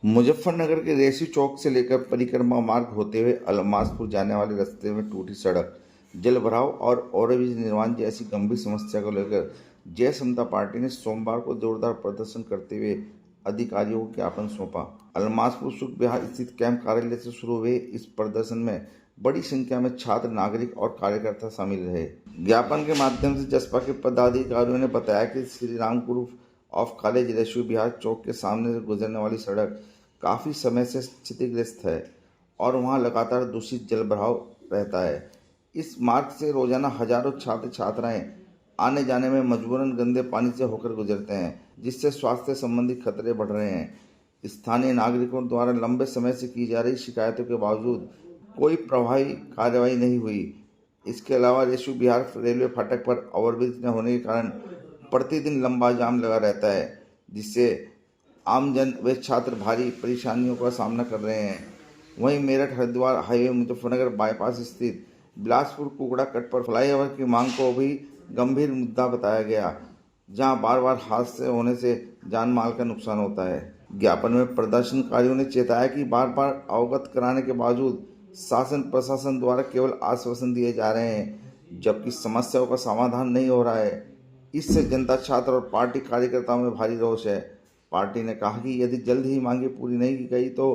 मुजफ्फरनगर के रेसी चौक से लेकर परिक्रमा मार्ग होते हुए अलमासपुर जाने वाले रास्ते में टूटी सड़क, जल भराव और ओवरब्रिज निर्माण जैसी गंभीर समस्या को लेकर जय समता पार्टी ने सोमवार को जोरदार प्रदर्शन करते हुए अधिकारियों को ज्ञापन सौंपा। अलमासपुर सुख विहार स्थित कैंप कार्यालय से शुरू हुए इस प्रदर्शन में बड़ी संख्या में छात्र, नागरिक और कार्यकर्ता शामिल रहे। ज्ञापन के माध्यम से जसपा के पदाधिकारियों ने बताया कि Shri Ram group of college रेसी विहार चौक के सामने से गुजरने वाली सड़क काफी समय से क्षतिग्रस्त है और वहां लगातार दूषित जल भराव रहता है। इस मार्ग से रोजाना हजारों छात्र छात्राएं आने जाने में मजबूरन गंदे पानी से होकर गुजरते हैं, जिससे स्वास्थ्य संबंधी खतरे बढ़ रहे हैं। स्थानीय नागरिकों द्वारा लंबे समय से की जा रही शिकायतों के बावजूद कोई प्रभावी कार्रवाई नहीं हुई। इसके अलावा रेसी विहार रेलवे फाटक पर ओवरब्रिज न होने के कारण प्रतिदिन लंबा जाम लगा रहता है, जिससे आमजन व छात्र भारी परेशानियों का सामना कर रहे हैं। वहीं मेरठ हरिद्वार हाईवे मुजफ्फरनगर बाईपास स्थित बिलासपुर कुकड़ा कट पर फ्लाईओवर की मांग को भी गंभीर मुद्दा बताया गया, जहां बार बार हादसे होने से जान माल का नुकसान होता है। ज्ञापन में प्रदर्शनकारियों ने चेताया कि बार बार अवगत कराने के बावजूद शासन प्रशासन द्वारा केवल आश्वासन दिए जा रहे हैं, जबकि समस्याओं का समाधान नहीं हो रहा है। इससे जनता, छात्र और पार्टी कार्यकर्ताओं में भारी रोष है। पार्टी ने कहा कि यदि जल्द ही मांगे पूरी नहीं की गई तो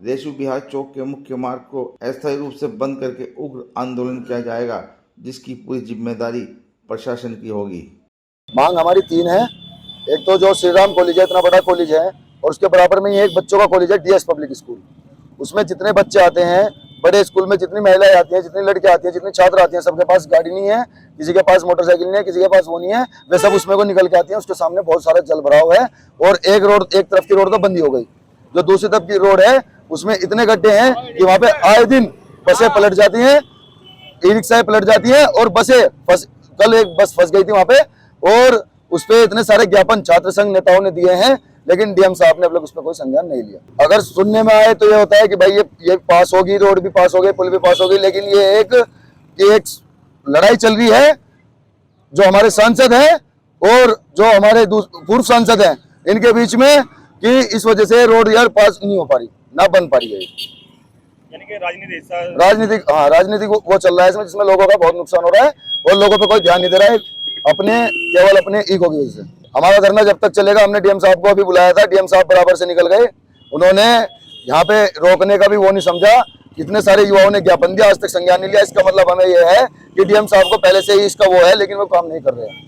रेसी विहार चौक के मुख्य मार्ग को अस्थायी रूप से बंद करके उग्र आंदोलन किया जाएगा, जिसकी पूरी जिम्मेदारी प्रशासन की होगी। मांग हमारी 3 है। एक तो जो श्री राम कॉलेज है, इतना बड़ा कॉलेज है, और उसके बराबर में ही एक बच्चों का कॉलेज है, डीएस पब्लिक स्कूल। उसमें जितने बच्चे आते हैं, बड़े स्कूल में जितनी महिलाएं आती हैं, जितनी लड़कियां आती हैं, जितने छात्र आते हैं, सबके पास गाड़ी नहीं है, किसी के पास मोटरसाइकिल नहीं है, किसी के पास वो नहीं है, वे सब उसमें को निकल के आती हैं। उसके सामने बहुत सारा जल भराव है और एक तरफ की रोड तो बंद ही हो गई। जो दूसरी तरफ की रोड है उसमें इतने गड्ढे हैं कि वहां पे आए दिन बसें पलट जाती हैं, ई रिक्शाएं पलट जाती हैं और कल एक बस फंस गई थी वहां पे, और उस पे इतने सारे ज्ञापन छात्र संघ नेताओं ने दिए हैं, लेकिन डीएम साहब ने अब लोग उस पर कोई संज्ञान नहीं लिया। अगर सुनने में आए तो ये होता है कि भाई ये पास होगी, रोड भी पास हो गई, पुल भी पास हो गई, लेकिन ये एक लड़ाई चल रही है जो हमारे सांसद है और जो हमारे पूर्व सांसद हैं, इनके बीच में, कि इस वजह से रोड यार पास नहीं हो पा रही, ना बन पा रही है। यानी कि राजनीतिक वो चल रहा है इसमें, जिसमें लोगों का बहुत नुकसान हो रहा है और लोगों पे कोई ध्यान नहीं दे रहा है, केवल अपने ईगो की वजह से। हमारा धरना जब तक चलेगा, हमने डीएम साहब को अभी बुलाया था, डीएम साहब बराबर से निकल गए। उन्होंने यहाँ पे रोकने का भी वो नहीं समझा। कितने सारे युवाओं ने ज्ञापन दिया, आज तक संज्ञान नहीं लिया। इसका मतलब हमें यह है कि डीएम साहब को पहले से ही इसका वो है, लेकिन वो काम नहीं कर रहे हैं।